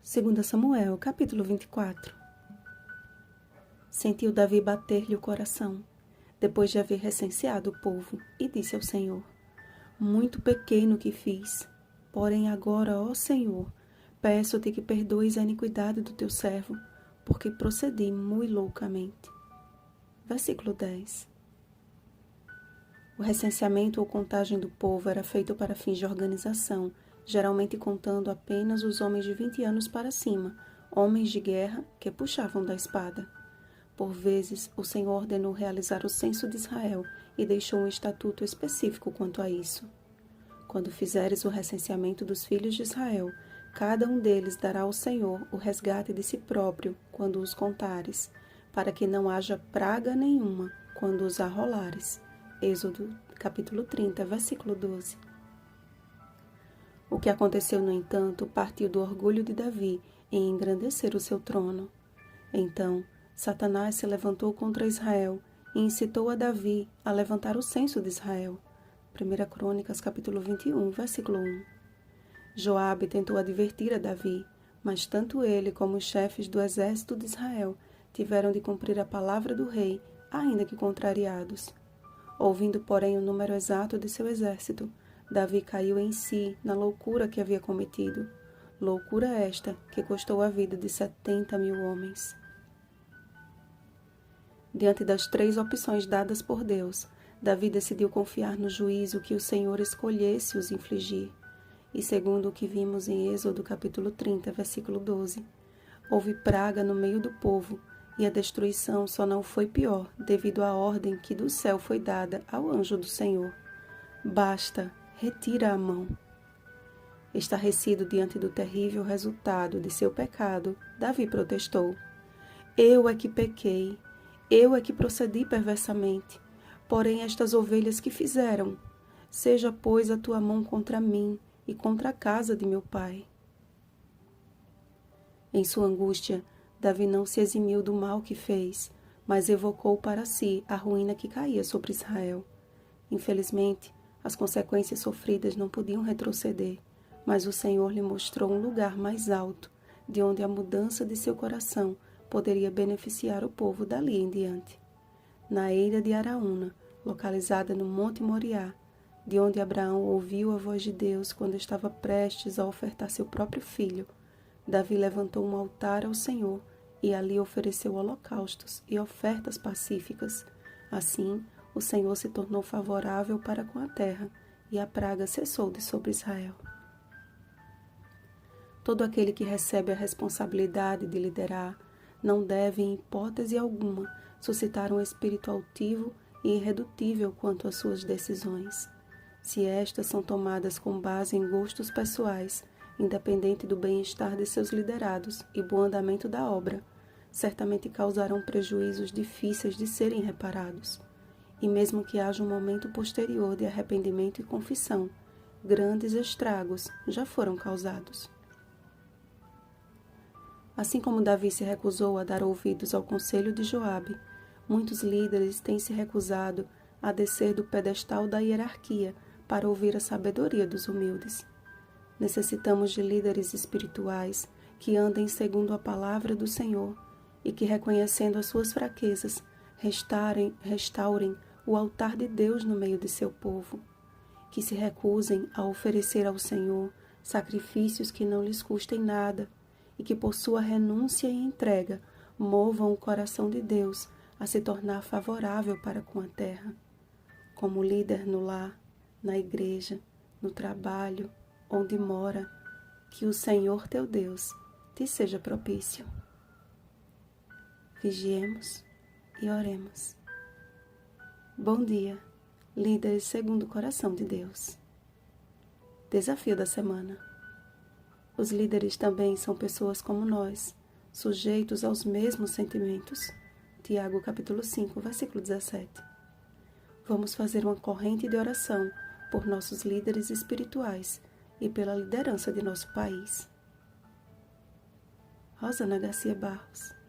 2 Samuel, capítulo 24. Sentiu Davi bater-lhe o coração, depois de haver recenseado o povo, e disse ao Senhor: Muito pequei no que fiz, porém agora, ó Senhor, peço-te que perdoes a iniquidade do teu servo, porque procedi muito loucamente. Versículo 10. O recenseamento ou contagem do povo era feito para fins de organização, geralmente contando apenas os homens de 20 anos para cima, homens de guerra que puxavam da espada. Por vezes, o Senhor ordenou realizar o censo de Israel e deixou um estatuto específico quanto a isso. Quando fizeres o recenseamento dos filhos de Israel, cada um deles dará ao Senhor o resgate de si próprio quando os contares, para que não haja praga nenhuma quando os arrolares. Êxodo, capítulo 30, versículo 12. O que aconteceu, no entanto, partiu do orgulho de Davi em engrandecer o seu trono. Então, Satanás se levantou contra Israel e incitou a Davi a levantar o censo de Israel. 1 Crônicas, capítulo 21, versículo 1. Joabe tentou advertir a Davi, mas tanto ele como os chefes do exército de Israel tiveram de cumprir a palavra do rei, ainda que contrariados. Ouvindo, porém, o número exato de seu exército, Davi caiu em si na loucura que havia cometido. Loucura esta que custou a vida de 70.000 homens. Diante das 3 opções dadas por Deus, Davi decidiu confiar no juízo que o Senhor escolhesse os infligir. E segundo o que vimos em Êxodo capítulo 30, versículo 12, houve praga no meio do povo, e a destruição só não foi pior devido à ordem que do céu foi dada ao anjo do Senhor. Basta, retira a mão. Estarrecido diante do terrível resultado de seu pecado, Davi protestou: Eu é que pequei, eu é que procedi perversamente, porém estas ovelhas que fizeram? Seja, pois, a tua mão contra mim e contra a casa de meu pai. Em sua angústia, Davi não se eximiu do mal que fez, mas evocou para si a ruína que caía sobre Israel. Infelizmente, as consequências sofridas não podiam retroceder, mas o Senhor lhe mostrou um lugar mais alto, de onde a mudança de seu coração poderia beneficiar o povo dali em diante. Na eira de Araúna, localizada no Monte Moriá, de onde Abraão ouviu a voz de Deus quando estava prestes a ofertar seu próprio filho, Davi levantou um altar ao Senhor e ali ofereceu holocaustos e ofertas pacíficas. Assim, o Senhor se tornou favorável para com a terra e a praga cessou de sobre Israel. Todo aquele que recebe a responsabilidade de liderar não deve, em hipótese alguma, suscitar um espírito altivo e irredutível quanto às suas decisões. Se estas são tomadas com base em gostos pessoais, independente do bem-estar de seus liderados e bom andamento da obra, certamente causarão prejuízos difíceis de serem reparados. E mesmo que haja um momento posterior de arrependimento e confissão, grandes estragos já foram causados. Assim como Davi se recusou a dar ouvidos ao conselho de Joabe, muitos líderes têm se recusado a descer do pedestal da hierarquia para ouvir a sabedoria dos humildes. Necessitamos de líderes espirituais que andem segundo a palavra do Senhor e que, reconhecendo as suas fraquezas, restaurem o altar de Deus no meio de seu povo. Que se recusem a oferecer ao Senhor sacrifícios que não lhes custem nada e que, por sua renúncia e entrega, movam o coração de Deus a se tornar favorável para com a terra. Como líder no lar, na igreja, no trabalho, onde mora, que o Senhor teu Deus te seja propício. Vigiemos e oremos. Bom dia, líderes segundo o coração de Deus. Desafio da semana. Os líderes também são pessoas como nós, sujeitos aos mesmos sentimentos. Tiago capítulo 5, versículo 17. Vamos fazer uma corrente de oração por nossos líderes espirituais e pela liderança de nosso país. Rosana Garcia Barros.